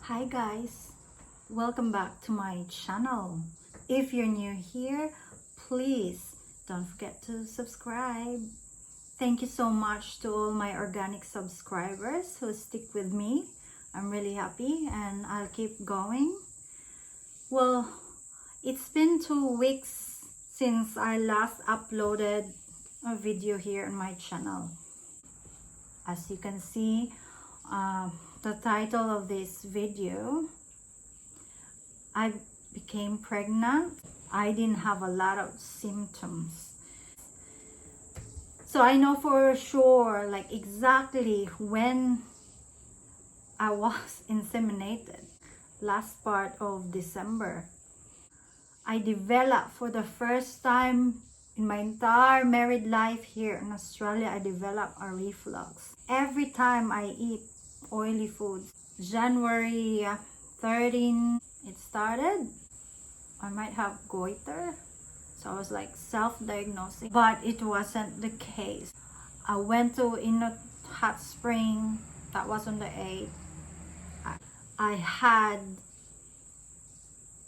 Hi guys, welcome back to my channel. If you're new here, please don't forget to subscribe. Thank you so much to all my organic subscribers who stick with me. I'm really happy and I'll keep going. Well, it's been 2 weeks since I last uploaded a video here on my channel. As you can see, the title of this video, I became pregnant. I didn't have a lot of symptoms. So I know for sure, like exactly when I was inseminated, last part of December. I developed for the first time in my entire married life here in Australia, I developed a reflux. Every time I eat oily foods. January 13 it started. I might have goiter, so I was like self-diagnosing, but it wasn't the case. I went to Inut Hot Spring, that was on the 8th. I had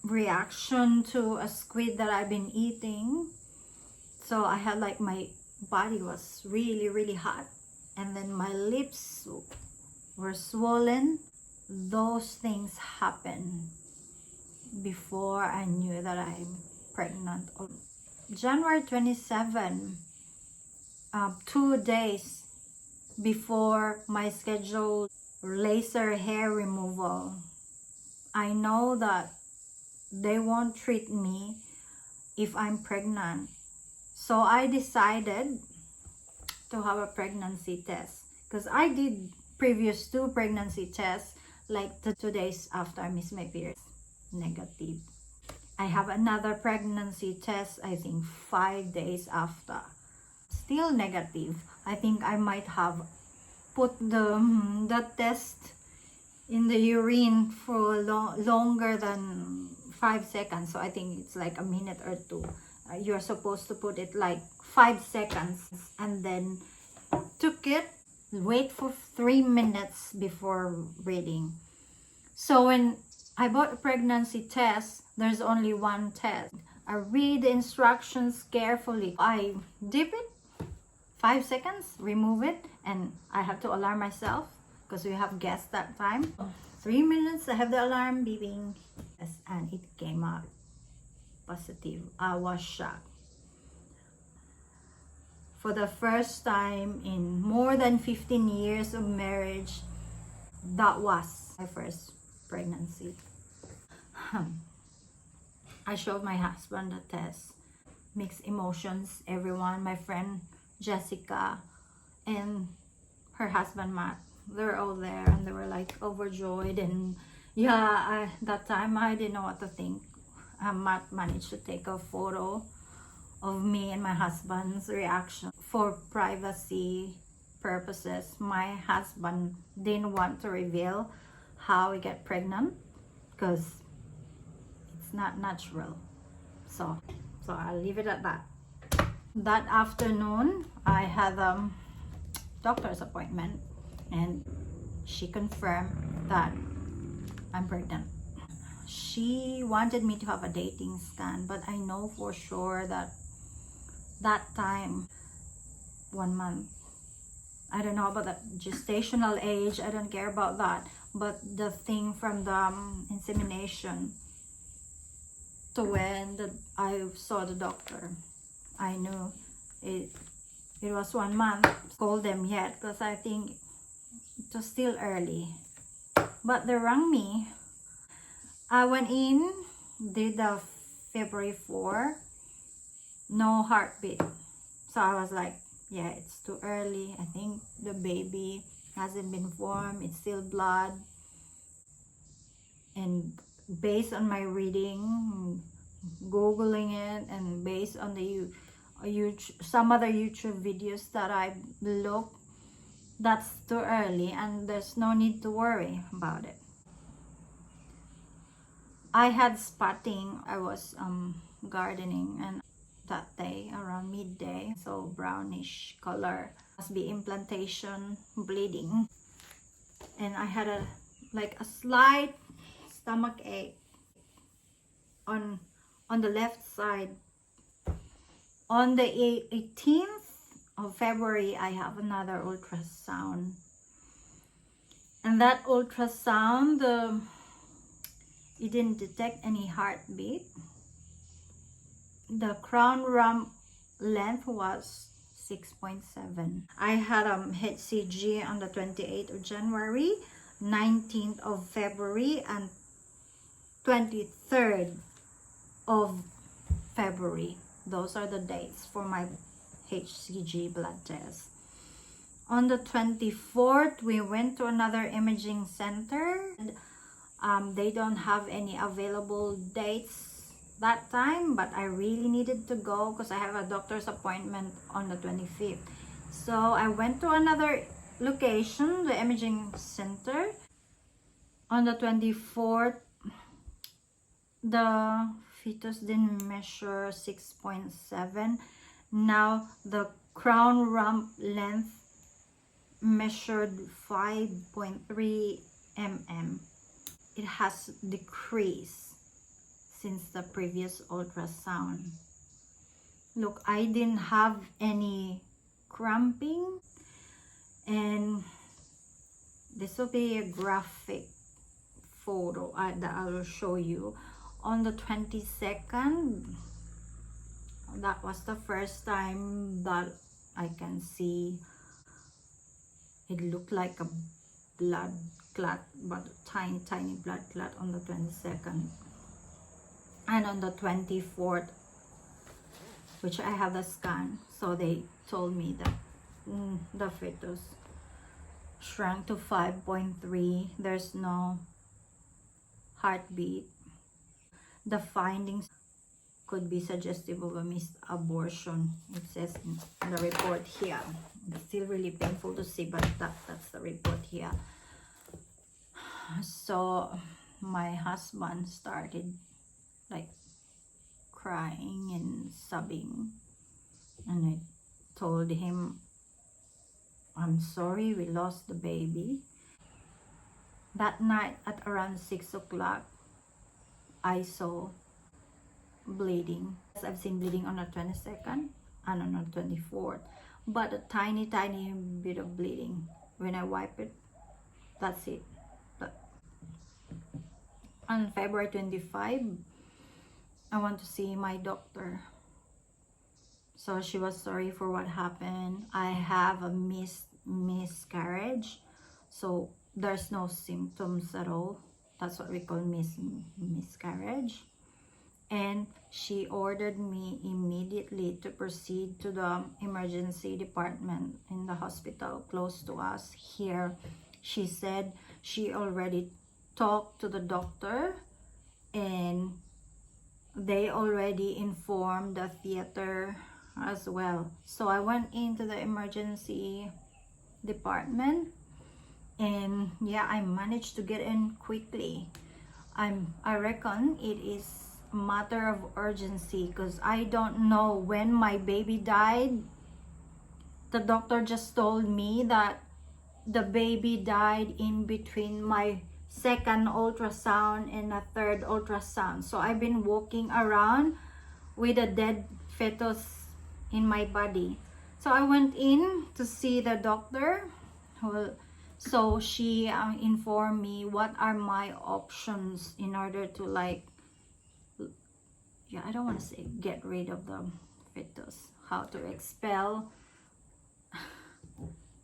reaction to a squid that I've been eating, so I had like my body was really hot, and then my lips were swollen. Those things happened before I knew that I'm pregnant. January 27, 2 days before my scheduled laser hair removal, I know that they won't treat me if I'm pregnant. So I decided to have a pregnancy test, because I did previous 2 pregnancy tests like the 2 days after I missed my period, negative. I have another pregnancy test, I think 5 days after, still negative. I think I might have put the test in the urine for longer than 5 seconds, so I think it's like a minute or 2. You're supposed to put it like 5 seconds and then took it, wait for 3 minutes before reading. So when I bought a pregnancy test, there's only one test. I read the instructions carefully. I dip it 5 seconds, remove it, and I have to alarm myself because we have guests that time. 3 minutes, I have the alarm beeping, and it came out positive. I was shocked. For the first time in more than 15 years of marriage, that was my first pregnancy. I showed my husband the test. Mixed emotions, everyone, my friend Jessica and her husband Matt, they're all there and they were like overjoyed. And yeah, that time I didn't know what to think. Matt managed to take a photo of me and my husband's reaction for privacy purposes. My husband didn't want to reveal how we get pregnant because it's not natural, so I'll leave it at that. That afternoon I had a doctor's appointment and she confirmed that I'm pregnant. She wanted me to have a dating scan, but I know for sure that time, 1 month. I don't know about the gestational age, I don't care about that, but the thing from the insemination to when I saw the doctor, I knew it was 1 month. Called them yet because I think it was still early, but they rang me. I went in, did the February 4, no heartbeat. So I was like, yeah, it's too early. I think the baby hasn't been formed. It's still blood. And based on my reading, Googling it, and based on the some other YouTube videos that I looked, that's too early and there's no need to worry about it. I had spotting. I was gardening, and that day around midday, so brownish color. Must be implantation bleeding, and I had a slight stomach ache on the left side. On the 18th of February, I have another ultrasound. And that ultrasound, it didn't detect any heartbeat. The crown rump length was 6.7. I had HCG on the 28th of January, 19th of February, and 23rd of February. Those are the dates for my HCG blood test. On the 24th, we went to another imaging center. They don't have any available dates that time, but I really needed to go because I have a doctor's appointment on the 25th. So I went to another location, the imaging center. On the 24th, the fetus didn't measure 6.7. Now the crown rump length measured 5.3 mm. It has decreased since the previous ultrasound. Look, I didn't have any cramping, and this will be a graphic photo that I will show you. On the 22nd, that was the first time that I can see it looked like a blood clot, but a tiny blood clot on the 22nd. And on the 24th, which I have a scan, so they told me that the fetus shrunk to 5.3. There's no heartbeat. The findings could be suggestive of a missed abortion. It says in the report here. It's still really painful to see, but that's the report here. So my husband started like crying and sobbing, and I told him, I'm sorry, we lost the baby. That night at around 6 o'clock, I saw bleeding. I've seen bleeding on the 22nd and on the 24th, but a tiny bit of bleeding. When I wipe it, that's it. But on February 25, I want to see my doctor. So she was sorry for what happened. I have a miscarriage, so there's no symptoms at all. That's what we call miscarriage. And she ordered me immediately to proceed to the emergency department in the hospital close to us here. She said she already talked to the doctor, and they already informed the theater as well. So I went into the emergency department, and yeah, I managed to get in quickly. I reckon it is a matter of urgency because I don't know when my baby died. The doctor just told me that the baby died in between my second ultrasound and a third ultrasound. So I've been walking around with a dead fetus in my body. So I went in to see the doctor. Well, so she informed me what are my options in order to, like, yeah, I don't want to say get rid of the fetus, how to expel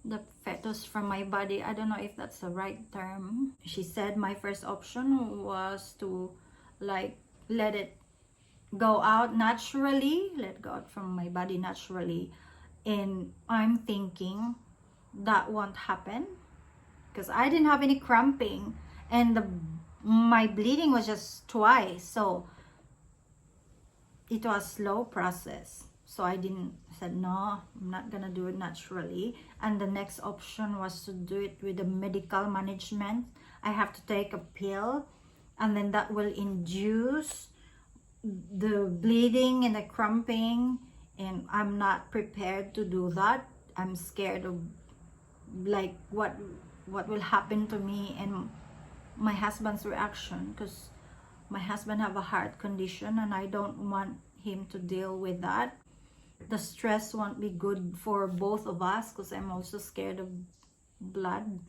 the fetus from my body. I don't know if that's the right term. She said my first option was to, like, let it go out naturally, let go out from my body naturally. And I'm thinking that won't happen because I didn't have any cramping, and my bleeding was just twice, so it was slow process. So I said no, I'm not gonna do it naturally. And the next option was to do it with the medical management. I have to take a pill, and then that will induce the bleeding and the cramping, and I'm not prepared to do that. I'm scared of, like, what will happen to me and my husband's reaction, because my husband have a heart condition and I don't want him to deal with that. The stress won't be good for both of us, because I'm also scared of blood.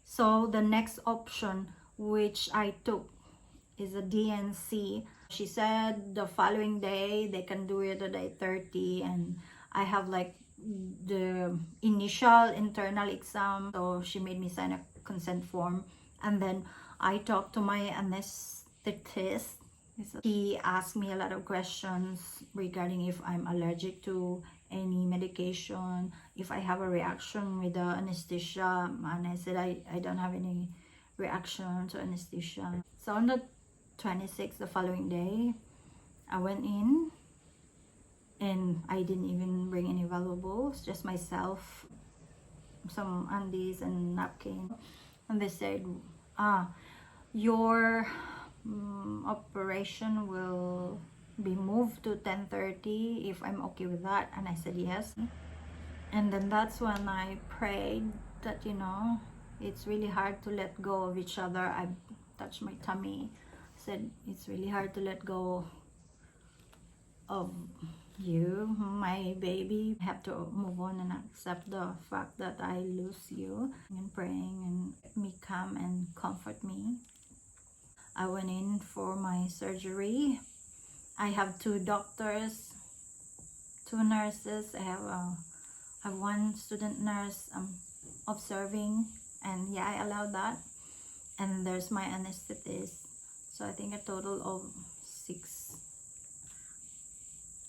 So the next option which I took is a DNC. She said the following day they can do it at 8:30, and I have like the initial internal exam, so she made me sign a consent form, and then I talked to my anesthetist. He asked me a lot of questions regarding if I'm allergic to any medication, if I have a reaction with the anesthesia, and I said I don't have any reaction to anesthesia. So on the 26th, the following day, I went in and I didn't even bring any valuables, just myself, some undies and napkin. And they said, your operation will be moved to 10:30 if I'm okay with that. And I said yes. And then that's when I prayed that, you know, it's really hard to let go of each other. I touched my tummy, said it's really hard to let go of you, my baby. I have to move on and accept the fact that I lose you, and praying and me come and comfort me. I went in for my surgery. I have 2 doctors, 2 nurses. I have 1 student nurse observing, and yeah, I allowed that. And there's my anesthetist. So I think a total of 6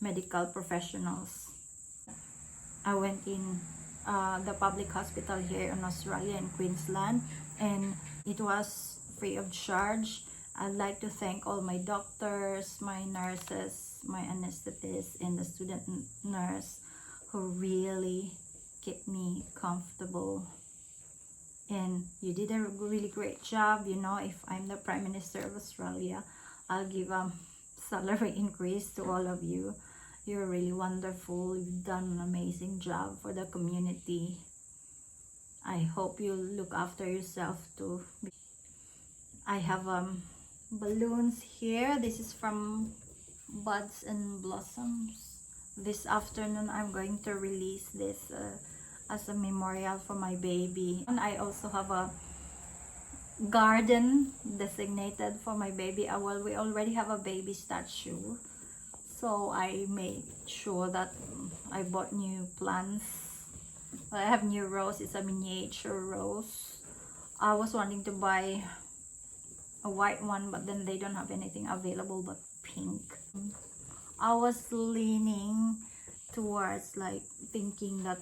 medical professionals. I went in the public hospital here in Australia, in Queensland, and it was free of charge. I'd like to thank all my doctors, my nurses, my anesthetist, and the student nurse who really kept me comfortable. And you did a really great job. You know, if I'm the Prime Minister of Australia, I'll give a salary increase to all of you. You're really wonderful. You've done an amazing job for the community. I hope you look after yourself too. I have balloons here. This is from Buds and Blossoms. This afternoon I'm going to release this as a memorial for my baby. And I also have a garden designated for my baby. Well, we already have a baby statue, so I made sure that I bought new plants. I have new rose. It's a miniature rose. I was wanting to buy a white one, but then they don't have anything available but pink. I was leaning towards like thinking that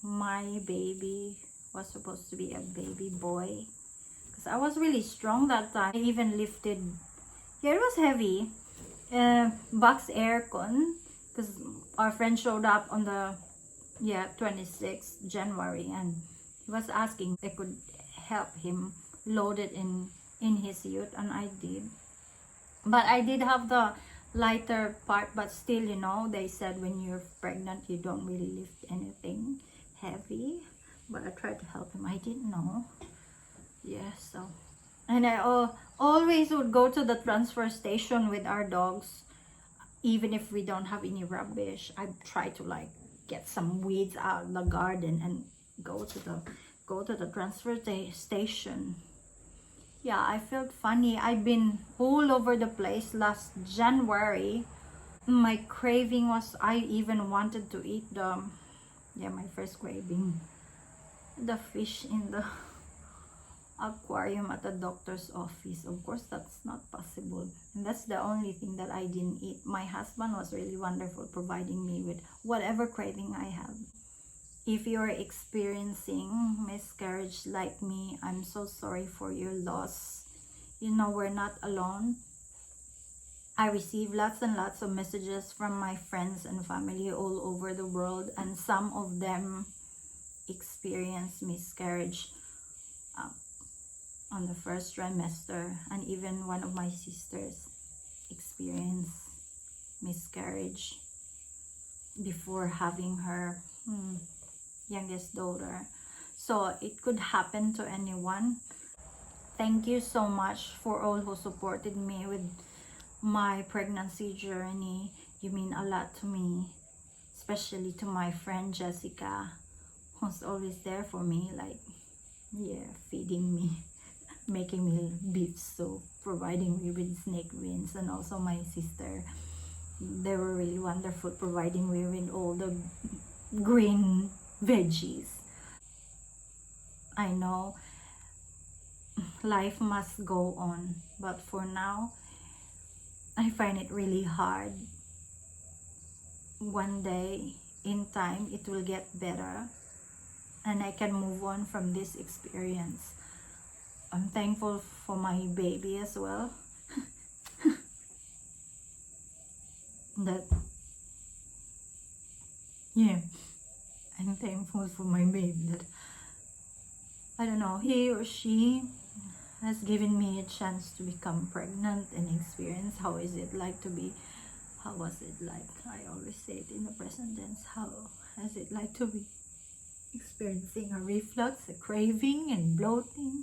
my baby was supposed to be a baby boy, because I was really strong that time. I even lifted, yeah, it was heavy, box aircon, because our friend showed up on the 26th January, and he was asking if I could help him load it in his ute, and I did. But I did have the lighter part, but still, you know, they said when you're pregnant you don't really lift anything heavy. But I tried to help him. I didn't know. Yeah, so, and I always would go to the transfer station with our dogs, even if we don't have any rubbish. I try to like get some weeds out of the garden and go to the transfer station. Yeah, I felt funny. I've been all over the place last January. My craving was, I even wanted to eat my first craving, the fish in the aquarium at the doctor's office. Of course, that's not possible. And that's the only thing that I didn't eat. My husband was really wonderful, providing me with whatever craving I have. If you're experiencing miscarriage like me, I'm so sorry for your loss. You know, we're not alone. I receive lots and lots of messages from my friends and family all over the world, and some of them experience miscarriage on the first trimester, and even one of my sisters experienced miscarriage before having her youngest daughter. So it could happen to anyone. Thank you so much for all who supported me with my pregnancy journey. You mean a lot to me, especially to my friend Jessica, who's always there for me, like, yeah, feeding me, making me beef soup, providing me with snake greens, and also my sister. They were really wonderful, providing me with all the green veggies. I know life must go on, but for now I find it really hard. One day in time it will get better and I can move on from this experience. I'm thankful for my baby as well. That, yeah, I'm thankful for my baby that, I don't know, he or she has given me a chance to become pregnant and experience how is it like to be, how was it like, I always say it in the present tense, how is it like to be experiencing a reflux, a craving and bloating,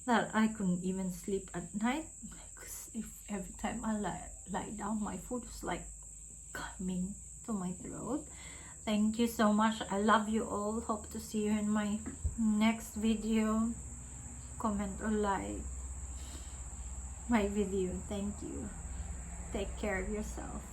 that I couldn't even sleep at night because if every time I lie down my food was like coming to my throat. Thank you so much. I love you all. Hope to see you in my next video. Comment or like my video. Thank you. Take care of yourself.